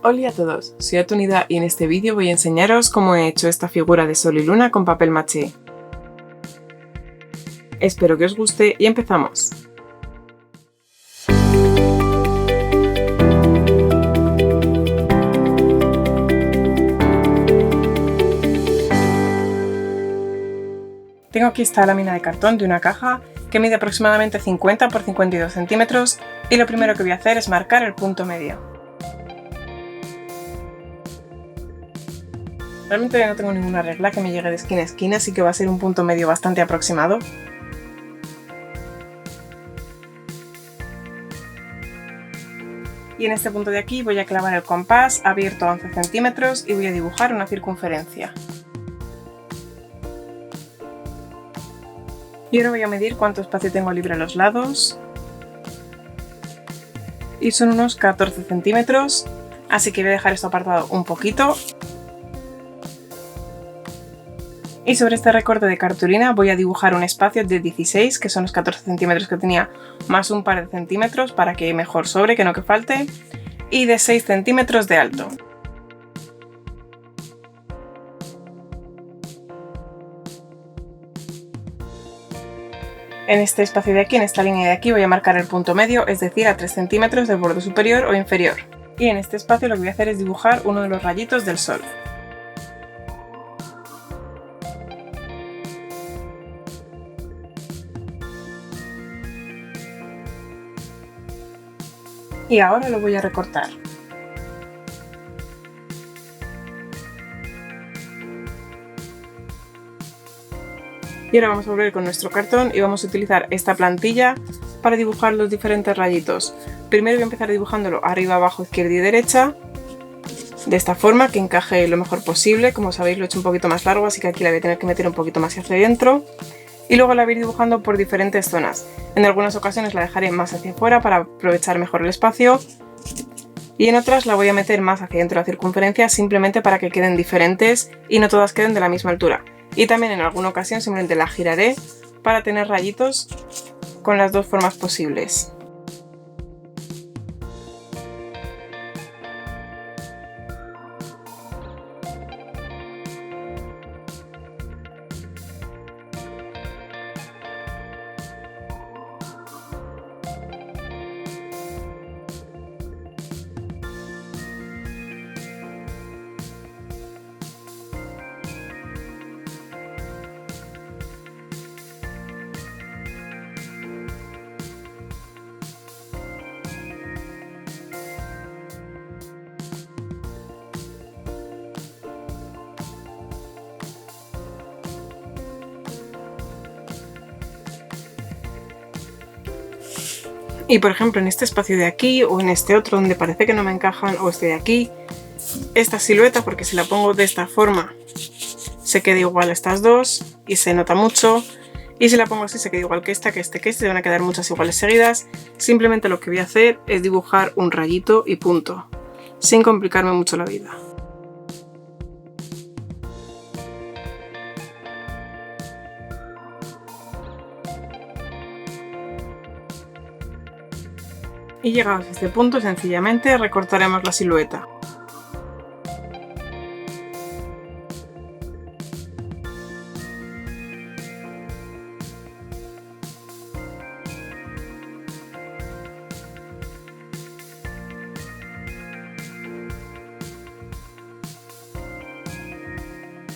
Hola a todos, soy Atunida y en este vídeo voy a enseñaros cómo he hecho esta figura de sol y luna con papel maché. Espero que os guste y empezamos. Tengo aquí esta lámina de cartón de una caja que mide aproximadamente 50 x 52 centímetros y lo primero que voy a hacer es marcar el punto medio. Realmente ya no tengo ninguna regla que me llegue de esquina a esquina, así que va a ser un punto medio bastante aproximado. Y en este punto de aquí voy a clavar el compás abierto a 11 centímetros y voy a dibujar una circunferencia. Y ahora voy a medir cuánto espacio tengo libre a los lados. Y son unos 14 centímetros, así que voy a dejar esto apartado un poquito. Y sobre este recorte de cartulina voy a dibujar un espacio de 16, que son los 14 centímetros que tenía, más un par de centímetros para que mejor sobre, que no que falte, y de 6 centímetros de alto. En este espacio de aquí, en esta línea de aquí, voy a marcar el punto medio, es decir, a 3 centímetros del borde superior o inferior. Y en este espacio lo que voy a hacer es dibujar uno de los rayitos del sol. Y ahora lo voy a recortar. Y ahora vamos a volver con nuestro cartón y vamos a utilizar esta plantilla para dibujar los diferentes rayitos. Primero voy a empezar dibujándolo arriba, abajo, izquierda y derecha, de esta forma, que encaje lo mejor posible. Como sabéis, lo he hecho un poquito más largo, así que aquí la voy a tener que meter un poquito más hacia adentro. Y luego la voy a ir dibujando por diferentes zonas. En algunas ocasiones la dejaré más hacia afuera para aprovechar mejor el espacio. Y en otras la voy a meter más hacia dentro de la circunferencia, simplemente para que queden diferentes y no todas queden de la misma altura. Y también en alguna ocasión simplemente la giraré para tener rayitos con las dos formas posibles. Y por ejemplo en este espacio de aquí o en este otro donde parece que no me encajan, o este de aquí, esta silueta, porque si la pongo de esta forma se queda igual a estas dos y se nota mucho, y si la pongo así se queda igual que esta, que este, van a quedar muchas iguales seguidas. Simplemente lo que voy a hacer es dibujar un rayito y punto, sin complicarme mucho la vida. Y llegados a este punto, sencillamente recortaremos la silueta.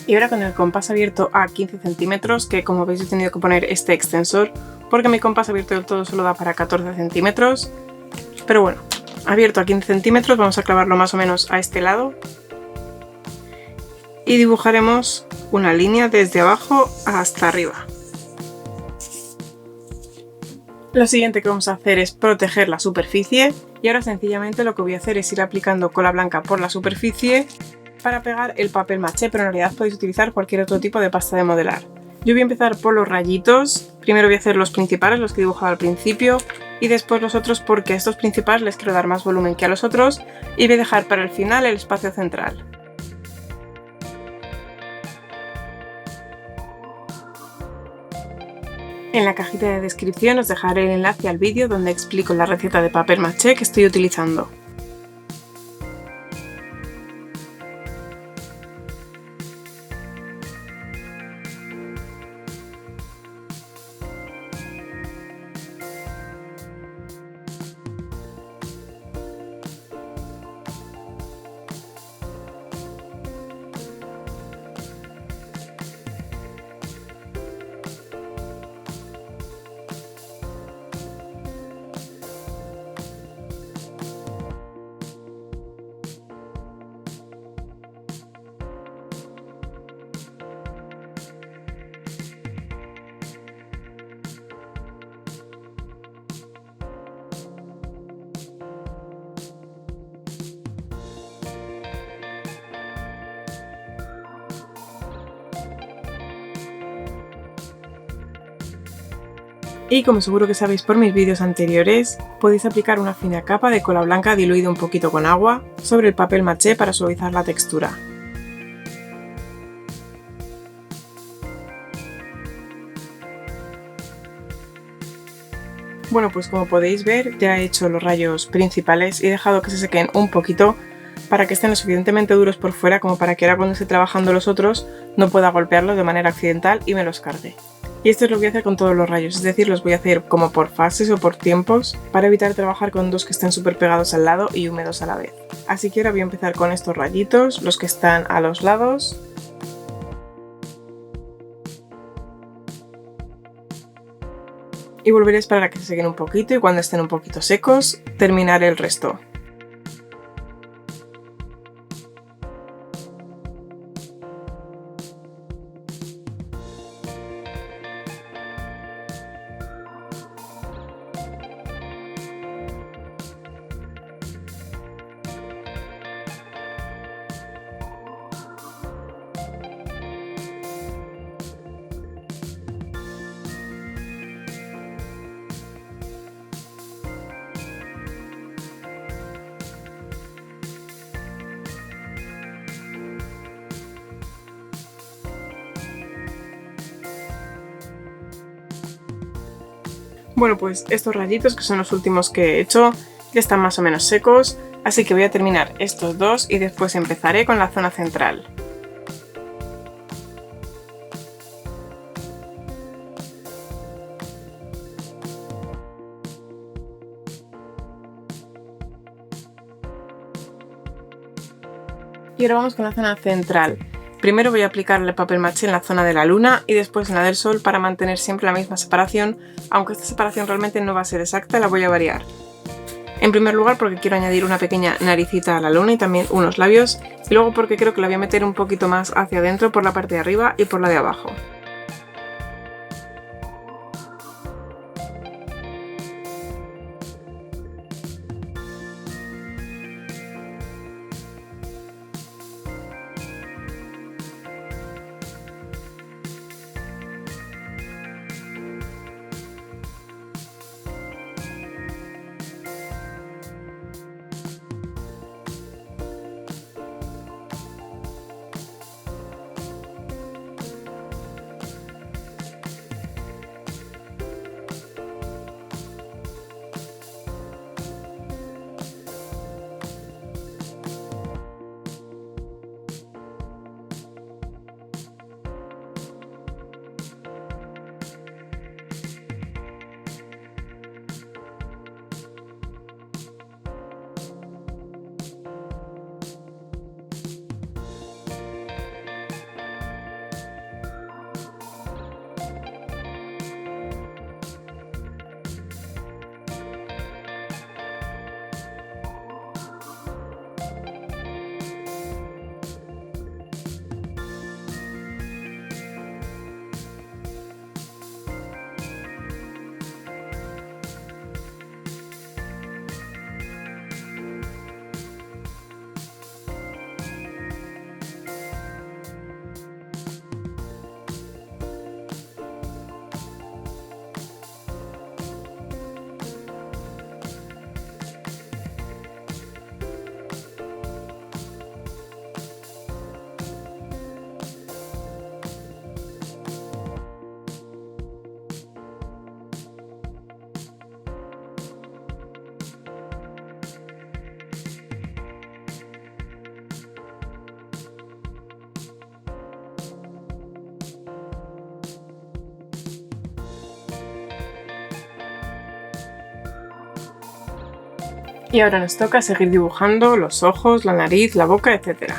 Y ahora con el compás abierto a 15 centímetros, que como veis he tenido que poner este extensor, porque mi compás abierto del todo solo da para 14 centímetros. Pero bueno, abierto a 15 centímetros, vamos a clavarlo más o menos a este lado. Y dibujaremos una línea desde abajo hasta arriba. Lo siguiente que vamos a hacer es proteger la superficie. Y ahora sencillamente lo que voy a hacer es ir aplicando cola blanca por la superficie para pegar el papel maché, pero en realidad podéis utilizar cualquier otro tipo de pasta de modelar. Yo voy a empezar por los rayitos. Primero voy a hacer los principales, los que he dibujado al principio, y después los otros, porque a estos principales les quiero dar más volumen que a los otros, y voy a dejar para el final el espacio central. En la cajita de descripción os dejaré el enlace al vídeo donde explico la receta de papel maché que estoy utilizando. Y como seguro que sabéis por mis vídeos anteriores, podéis aplicar una fina capa de cola blanca diluida un poquito con agua sobre el papel maché para suavizar la textura. Bueno, pues como podéis ver, ya he hecho los rayos principales y he dejado que se sequen un poquito para que estén lo suficientemente duros por fuera como para que ahora cuando esté trabajando los otros no pueda golpearlos de manera accidental y me los cargue. Y esto es lo que voy a hacer con todos los rayos, es decir, los voy a hacer como por fases o por tiempos para evitar trabajar con dos que estén súper pegados al lado y húmedos a la vez. Así que ahora voy a empezar con estos rayitos, los que están a los lados. Y volveré a esperar a que se sequen un poquito y cuando estén un poquito secos, terminaré el resto. Bueno, pues estos rayitos, que son los últimos que he hecho, ya están más o menos secos, así que voy a terminar estos dos y después empezaré con la zona central. Y ahora vamos con la zona central. Primero voy a aplicarle papel maché en la zona de la luna y después en la del sol para mantener siempre la misma separación, aunque esta separación realmente no va a ser exacta, la voy a variar. En primer lugar porque quiero añadir una pequeña naricita a la luna y también unos labios, y luego porque creo que la voy a meter un poquito más hacia adentro por la parte de arriba y por la de abajo. Y ahora nos toca seguir dibujando los ojos, la nariz, la boca, etc.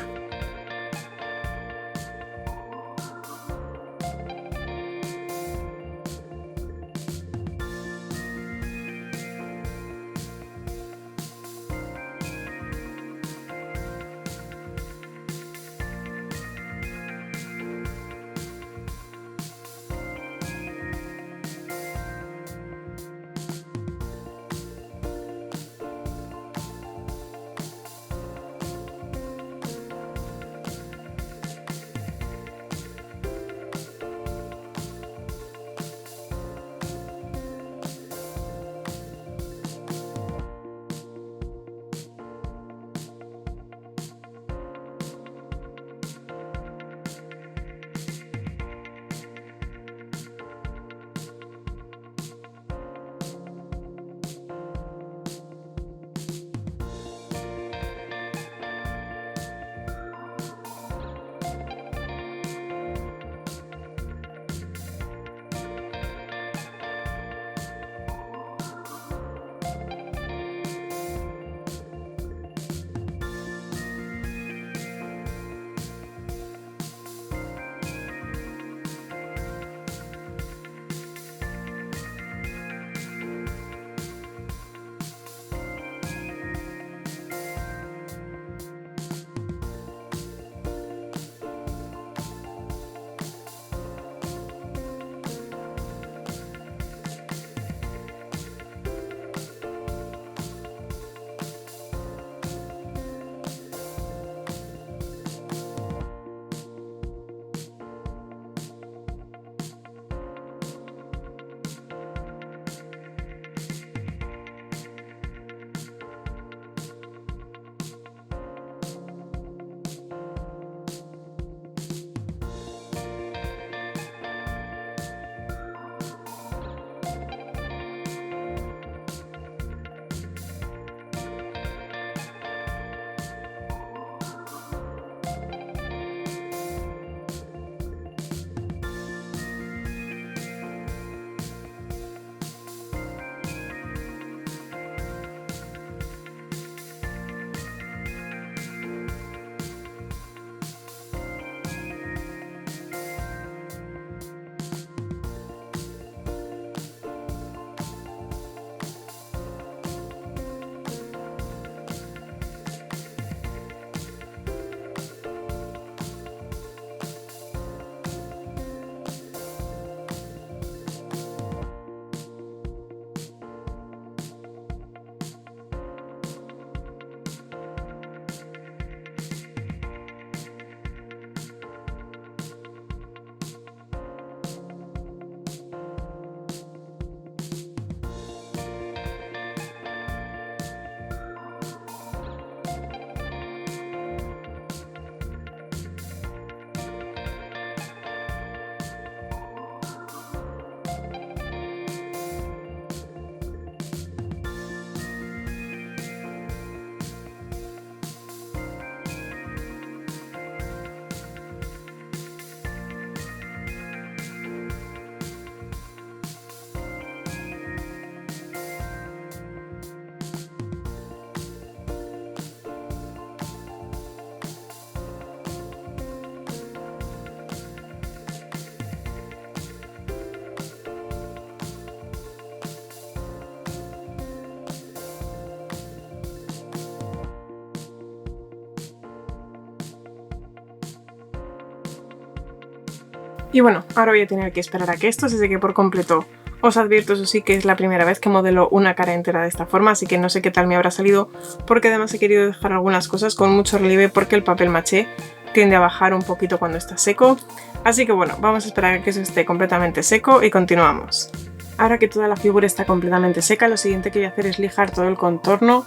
Y bueno, ahora voy a tener que esperar a que esto se seque por completo. Os advierto, eso sí, que es la primera vez que modelo una cara entera de esta forma, así que no sé qué tal me habrá salido, porque además he querido dejar algunas cosas con mucho relieve porque el papel maché tiende a bajar un poquito cuando está seco. Así que bueno, vamos a esperar a que eso esté completamente seco y continuamos. Ahora que toda la figura está completamente seca, lo siguiente que voy a hacer es lijar todo el contorno,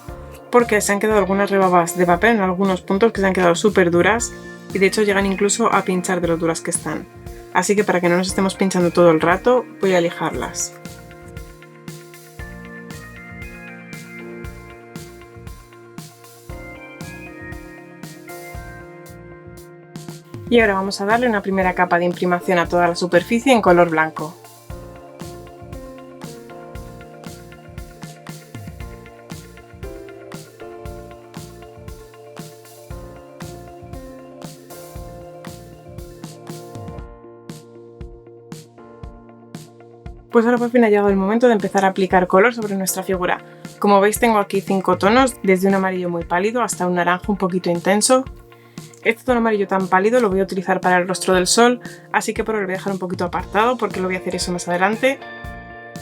porque se han quedado algunas rebabas de papel en algunos puntos que se han quedado súper duras y de hecho llegan incluso a pinchar de lo duras que están. Así que para que no nos estemos pinchando todo el rato, voy a lijarlas. Y ahora vamos a darle una primera capa de imprimación a toda la superficie en color blanco. Pues ahora por fin ha llegado el momento de empezar a aplicar color sobre nuestra figura. Como veis tengo aquí 5 tonos, desde un amarillo muy pálido hasta un naranja un poquito intenso. Este tono amarillo tan pálido lo voy a utilizar para el rostro del sol, así que por ahora lo voy a dejar un poquito apartado porque lo voy a hacer eso más adelante.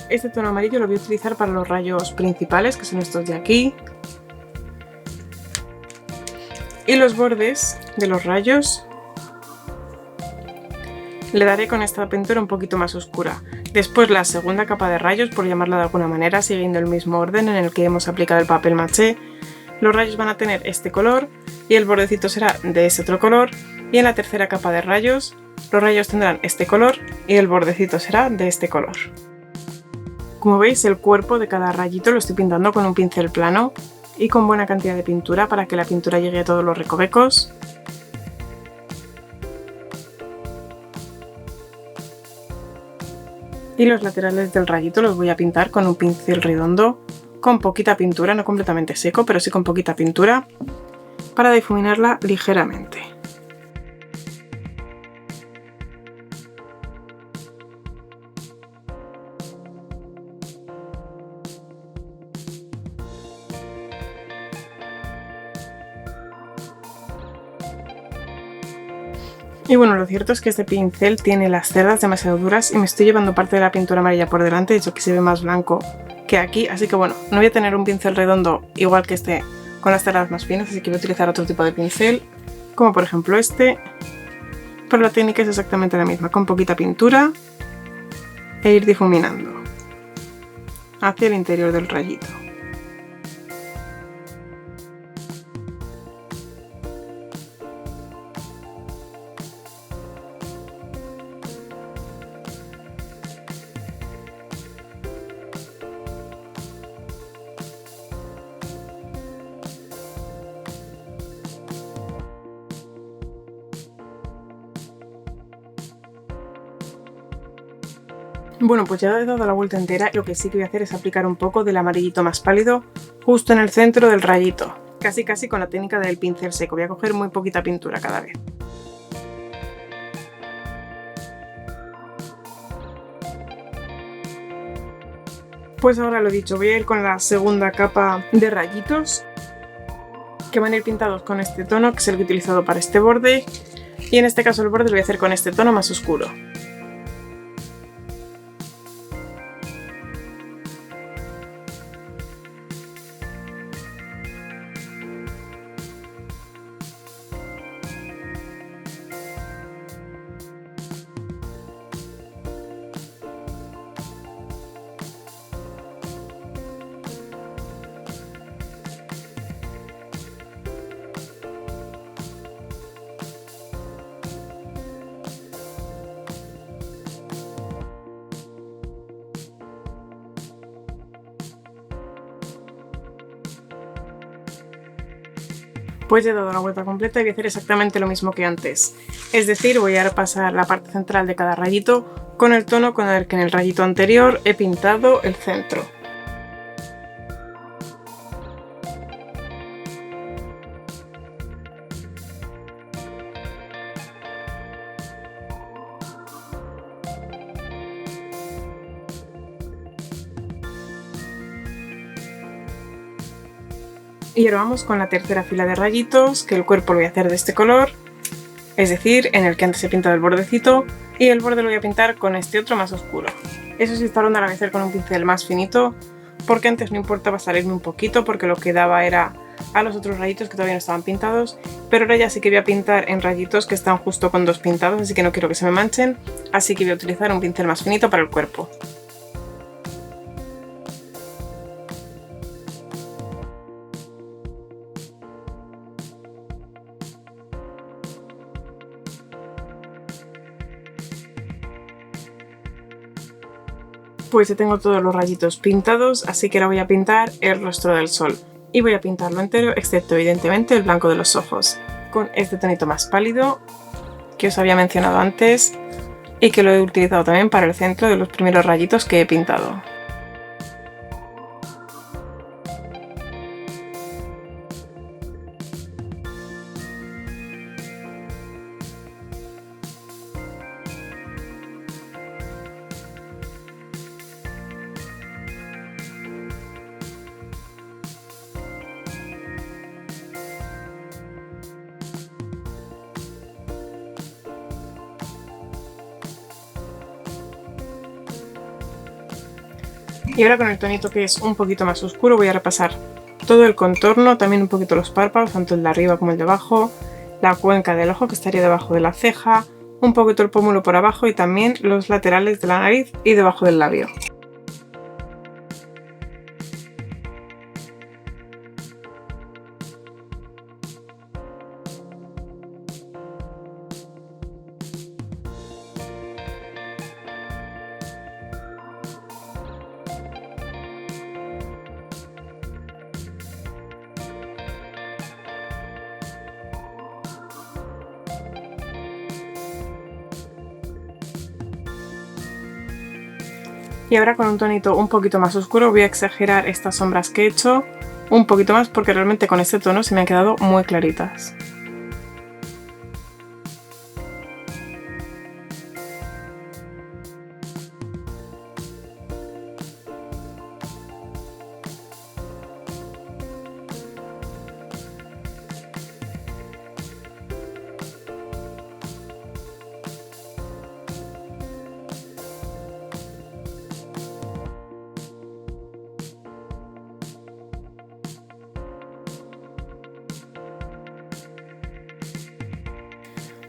Este tono amarillo lo voy a utilizar para los rayos principales, que son estos de aquí. Y los bordes de los rayos le daré con esta pintura un poquito más oscura. Después la segunda capa de rayos, por llamarla de alguna manera, siguiendo el mismo orden en el que hemos aplicado el papel maché. Los rayos van a tener este color y el bordecito será de ese otro color. Y en la tercera capa de rayos, los rayos tendrán este color y el bordecito será de este color. Como veis, el cuerpo de cada rayito lo estoy pintando con un pincel plano y con buena cantidad de pintura para que la pintura llegue a todos los recovecos. Y los laterales del rayito los voy a pintar con un pincel redondo, con poquita pintura, no completamente seco, pero sí con poquita pintura, para difuminarla ligeramente. Y bueno, lo cierto es que este pincel tiene las cerdas demasiado duras y me estoy llevando parte de la pintura amarilla por delante, de hecho que se ve más blanco que aquí, así que bueno, no voy a tener un pincel redondo igual que este con las cerdas más finas, así que voy a utilizar otro tipo de pincel, como por ejemplo este, pero la técnica es exactamente la misma, con poquita pintura e ir difuminando hacia el interior del rayito. Bueno, pues ya he dado la vuelta entera y lo que sí que voy a hacer es aplicar un poco del amarillito más pálido justo en el centro del rayito, casi con la técnica del pincel seco. Voy a coger muy poquita pintura cada vez. Pues ahora lo dicho, voy a ir con la segunda capa de rayitos que van a ir pintados con este tono, que es el que he utilizado para este borde, y en este caso el borde lo voy a hacer con este tono más oscuro. Pues ya he dado la vuelta completa y voy a hacer exactamente lo mismo que antes. Es decir, voy a pasar la parte central de cada rayito con el tono con el que en el rayito anterior he pintado el centro. Y ahora vamos con la tercera fila de rayitos, que el cuerpo lo voy a hacer de este color, es decir, en el que antes he pintado el bordecito, Y el borde lo voy a pintar con este otro más oscuro. Eso sí, esta ronda la voy a hacer con un pincel más finito, porque antes no importaba salirme un poquito, porque lo que daba era a los otros rayitos que todavía no estaban pintados, pero ahora ya sí que voy a pintar en rayitos que están justo con dos pintados, así que no quiero que se me manchen, así que voy a utilizar un pincel más finito para el cuerpo. Pues ya tengo todos los rayitos pintados, así que ahora voy a pintar el rostro del sol. Y voy a pintarlo entero, excepto evidentemente el blanco de los ojos, con este tonito más pálido que os había mencionado antes y que lo he utilizado también para el centro de los primeros rayitos que he pintado. Y ahora con el tonito que es un poquito más oscuro voy a repasar todo el contorno, también un poquito los párpados, tanto el de arriba como el de abajo, la cuenca del ojo que estaría debajo de la ceja, un poquito el pómulo por abajo y también los laterales de la nariz y debajo del labio. Y ahora con un tonito un poquito más oscuro voy a exagerar estas sombras que he hecho un poquito más porque realmente con este tono se me han quedado muy claritas.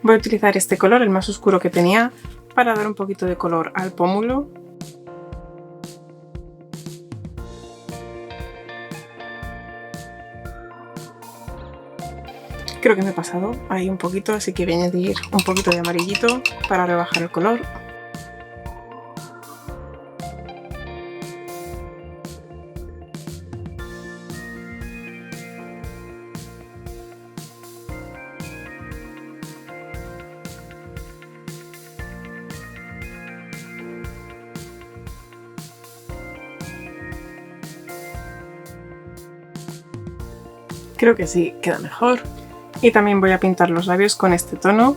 Voy a utilizar este color, el más oscuro que tenía, para dar un poquito de color al pómulo. Creo que me he pasado ahí un poquito, así que voy a añadir un poquito de amarillito para rebajar el color. Creo que sí, queda mejor. Y también voy a pintar los labios con este tono.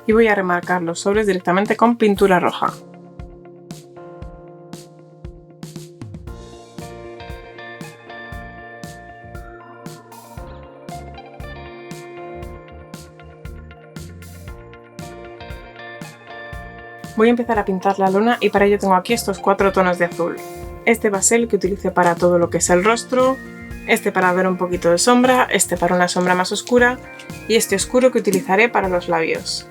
Y voy a remarcar los sobres directamente con pintura roja. Voy a empezar a pintar la luna y para ello tengo aquí estos 4 tonos de azul. Este va a ser el que utilice para todo lo que es el rostro, este para dar un poquito de sombra, este para una sombra más oscura y este oscuro que utilizaré para los labios.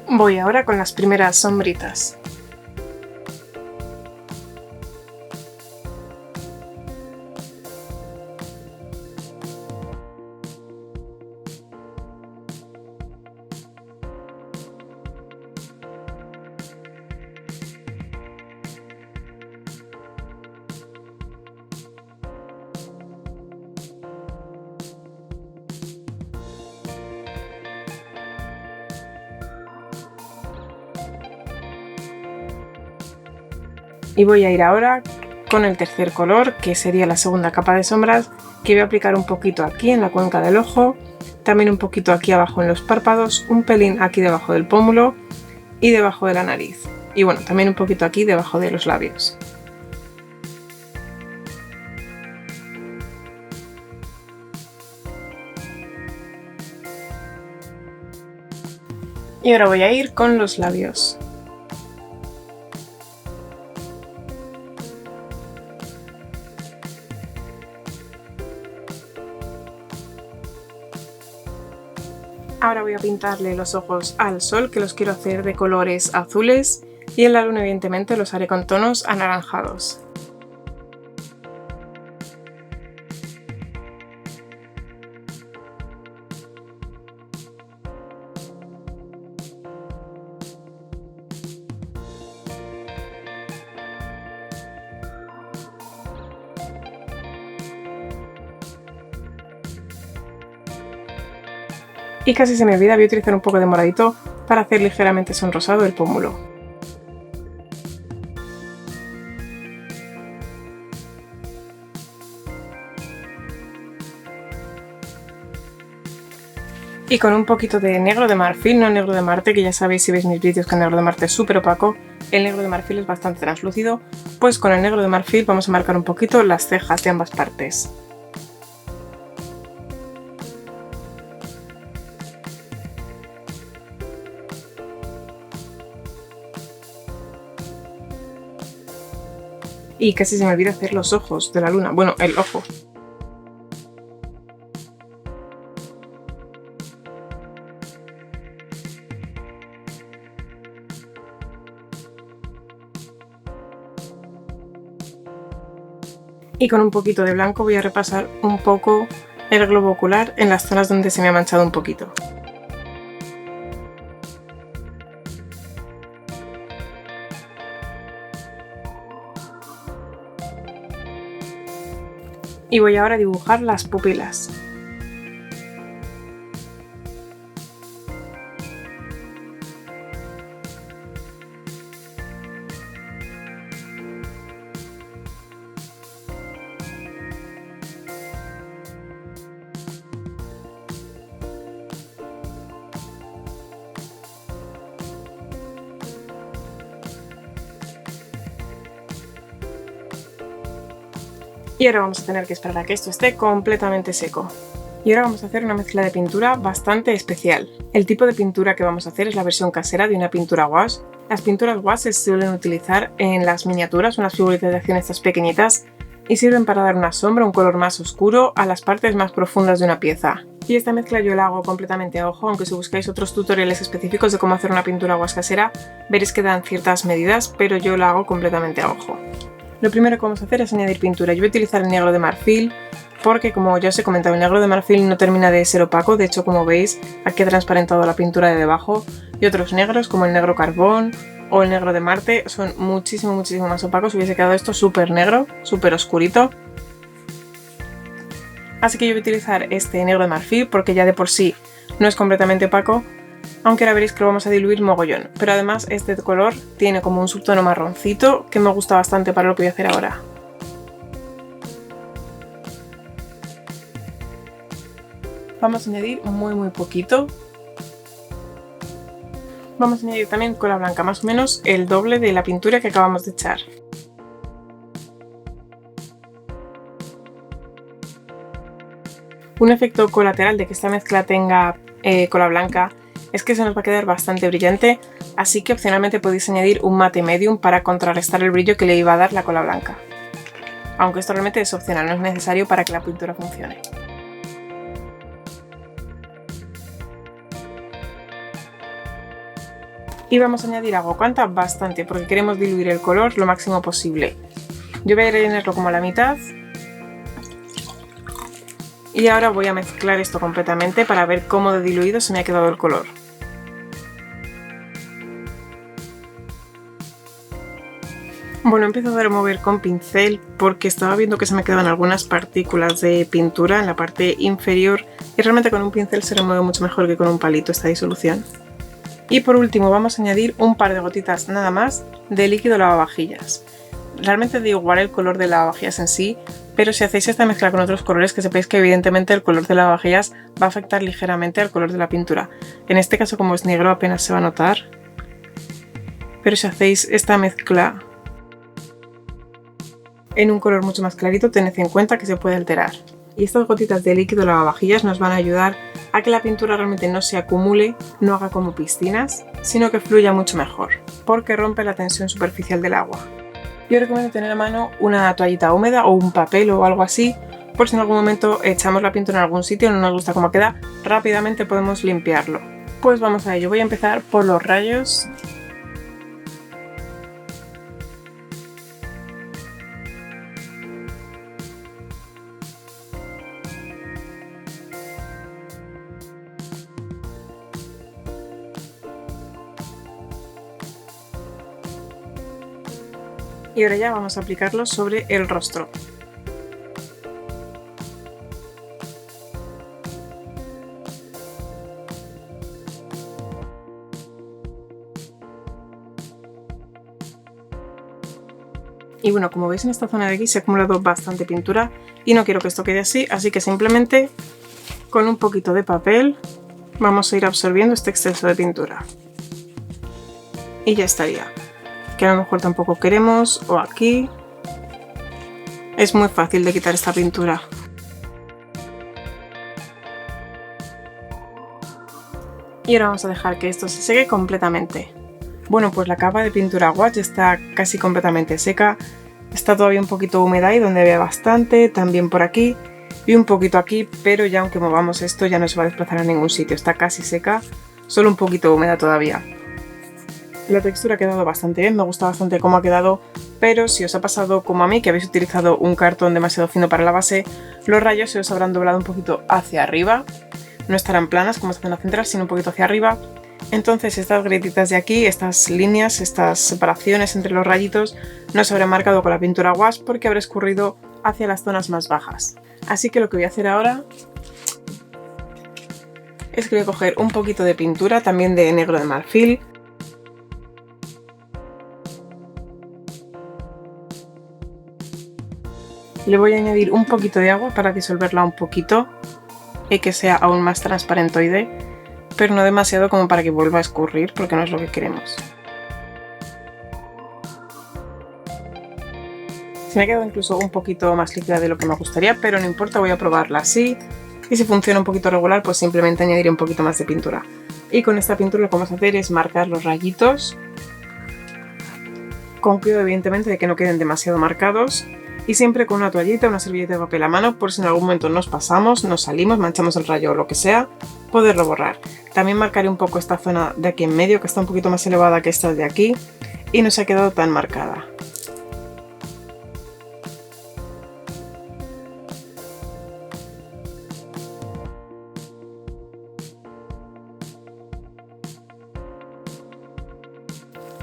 Voy ahora con las primeras sombritas. Y voy a ir ahora con el tercer color, que sería la segunda capa de sombras, que voy a aplicar un poquito aquí en la cuenca del ojo, también un poquito aquí abajo en los párpados, un pelín aquí debajo del pómulo y debajo de la nariz. Y bueno, también un poquito aquí debajo de los labios. Y ahora voy a ir con los labios. Ahora voy a pintarle los ojos al sol, que los quiero hacer de colores azules, y en la luna evidentemente los haré con tonos anaranjados. Y casi se me olvida, voy a utilizar un poco de moradito para hacer ligeramente sonrosado el pómulo. Y con un poquito de negro de marfil, no negro de Marte, que ya sabéis si veis mis vídeos que el negro de Marte es súper opaco, el negro de marfil es bastante translúcido, pues con el negro de marfil vamos a marcar un poquito las cejas de ambas partes. Y casi se me olvida hacer los ojos de la luna, bueno, el ojo. Y con un poquito de blanco voy a repasar un poco el globo ocular en las zonas donde se me ha manchado un poquito. Y voy ahora a dibujar las pupilas. Y ahora vamos a tener que esperar a que esto esté completamente seco. Y ahora vamos a hacer una mezcla de pintura bastante especial. El tipo de pintura que vamos a hacer es la versión casera de una pintura gouache. Las pinturas gouache se suelen utilizar en las miniaturas o en las figuritas de acción estas pequeñitas y sirven para dar una sombra, un color más oscuro a las partes más profundas de una pieza. Y esta mezcla yo la hago completamente a ojo, aunque si buscáis otros tutoriales específicos de cómo hacer una pintura gouache casera veréis que dan ciertas medidas, pero yo la hago completamente a ojo. Lo primero que vamos a hacer es añadir pintura. Yo voy a utilizar el negro de marfil porque, como ya os he comentado, el negro de marfil no termina de ser opaco. De hecho, como veis, aquí ha transparentado la pintura de debajo. Y otros negros, como el negro carbón o el negro de Marte, son muchísimo más opacos. Hubiese quedado esto súper negro, súper oscurito. Así que yo voy a utilizar este negro de marfil porque ya de por sí no es completamente opaco, aunque ahora veréis que lo vamos a diluir mogollón. Pero además este color tiene como un subtono marroncito que me gusta bastante para lo que voy a hacer ahora. Vamos a añadir muy poquito. Vamos a añadir también cola blanca, más o menos el doble de la pintura que acabamos de echar. Un efecto colateral de que esta mezcla tenga cola blanca es que se nos va a quedar bastante brillante, así que opcionalmente podéis añadir un mate medium para contrarrestar el brillo que le iba a dar la cola blanca. Aunque esto realmente es opcional, no es necesario para que la pintura funcione. Y vamos a añadir agua. ¿Cuánta? Bastante, porque queremos diluir el color lo máximo posible. Yo voy a rellenarlo como a la mitad. Y ahora voy a mezclar esto completamente para ver cómo de diluido se me ha quedado el color. Bueno, empiezo a remover con pincel porque estaba viendo que se me quedaban algunas partículas de pintura en la parte inferior y realmente con un pincel se remueve mucho mejor que con un palito esta disolución. Y por último vamos a añadir un par de gotitas nada más de líquido lavavajillas. Realmente da igual el color de lavavajillas en sí, pero si hacéis esta mezcla con otros colores, que sepáis que evidentemente el color de lavavajillas va a afectar ligeramente al color de la pintura. En este caso, como es negro, apenas se va a notar, pero si hacéis esta mezcla en un color mucho más clarito, tened en cuenta que se puede alterar. Y estas gotitas de líquido lavavajillas nos van a ayudar a que la pintura realmente no se acumule, no haga como piscinas, sino que fluya mucho mejor, porque rompe la tensión superficial del agua. Yo recomiendo tener a mano una toallita húmeda o un papel o algo así, por si en algún momento echamos la pintura en algún sitio y no nos gusta cómo queda, rápidamente podemos limpiarlo. Pues vamos a ello, voy a empezar por los rayos. Y ahora ya vamos a aplicarlo sobre el rostro. Y bueno, como veis en esta zona de aquí se ha acumulado bastante pintura y no quiero que esto quede así que simplemente con un poquito de papel vamos a ir absorbiendo este exceso de pintura. Y ya estaría. Que a lo mejor tampoco queremos, o aquí. Es muy fácil de quitar esta pintura. Y ahora vamos a dejar que esto se seque completamente. Bueno, pues la capa de pintura gouache está casi completamente seca. Está todavía un poquito húmeda ahí donde había bastante, también por aquí y un poquito aquí, pero ya aunque movamos esto ya no se va a desplazar a ningún sitio. Está casi seca, solo un poquito húmeda todavía. La textura ha quedado bastante bien, me gusta bastante cómo ha quedado, pero si os ha pasado como a mí, que habéis utilizado un cartón demasiado fino para la base, los rayos se os habrán doblado un poquito hacia arriba. No estarán planas como está en la central, sino un poquito hacia arriba. Entonces estas grietitas de aquí, estas líneas, estas separaciones entre los rayitos, no se habrán marcado con la pintura gouache porque habrá escurrido hacia las zonas más bajas. Así que lo que voy a hacer ahora es que voy a coger un poquito de pintura, también de negro de marfil. Le voy a añadir un poquito de agua para disolverla un poquito y que sea aún más transparentoide, pero no demasiado como para que vuelva a escurrir, porque no es lo que queremos. Se me ha quedado incluso un poquito más líquida de lo que me gustaría, pero no importa, voy a probarla así. Y si funciona un poquito regular, pues simplemente añadiré un poquito más de pintura. Y con esta pintura lo que vamos a hacer es marcar los rayitos, con cuidado evidentemente de que no queden demasiado marcados. Y siempre con una toallita, una servilleta de papel a mano, por si en algún momento nos pasamos, nos salimos, manchamos el rayo o lo que sea, poderlo borrar. También marcaré un poco esta zona de aquí en medio, que está un poquito más elevada que esta de aquí, y no se ha quedado tan marcada.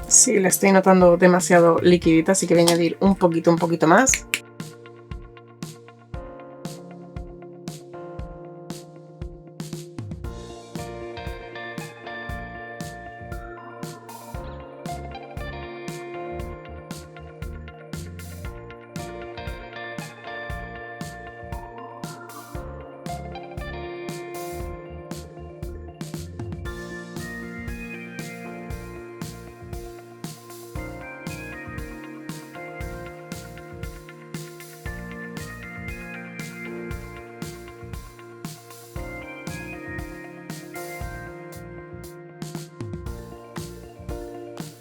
Sí, la estoy notando demasiado liquidita, así que voy a añadir un poquito más.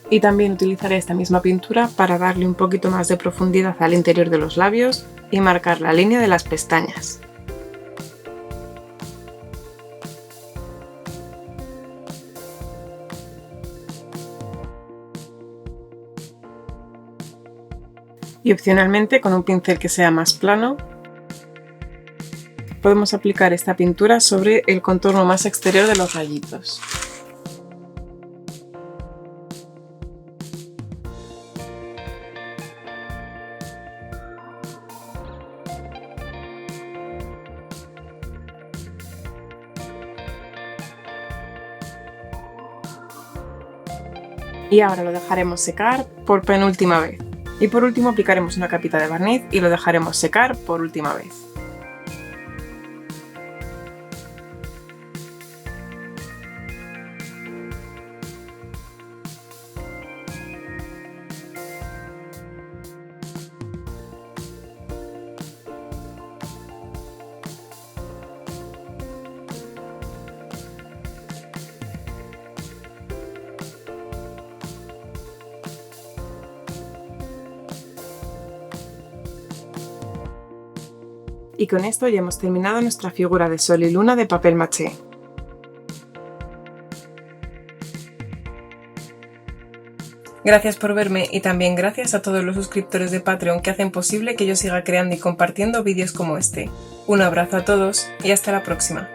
Y también utilizaré esta misma pintura para darle un poquito más de profundidad al interior de los labios y marcar la línea de las pestañas. Y opcionalmente, con un pincel que sea más plano, podemos aplicar esta pintura sobre el contorno más exterior de los rayitos. Y ahora lo dejaremos secar por penúltima vez. Y por último aplicaremos una capita de barniz y lo dejaremos secar por última vez. Y con esto ya hemos terminado nuestra figura de sol y luna de papel maché. Gracias por verme y también gracias a todos los suscriptores de Patreon que hacen posible que yo siga creando y compartiendo vídeos como este. Un abrazo a todos y hasta la próxima.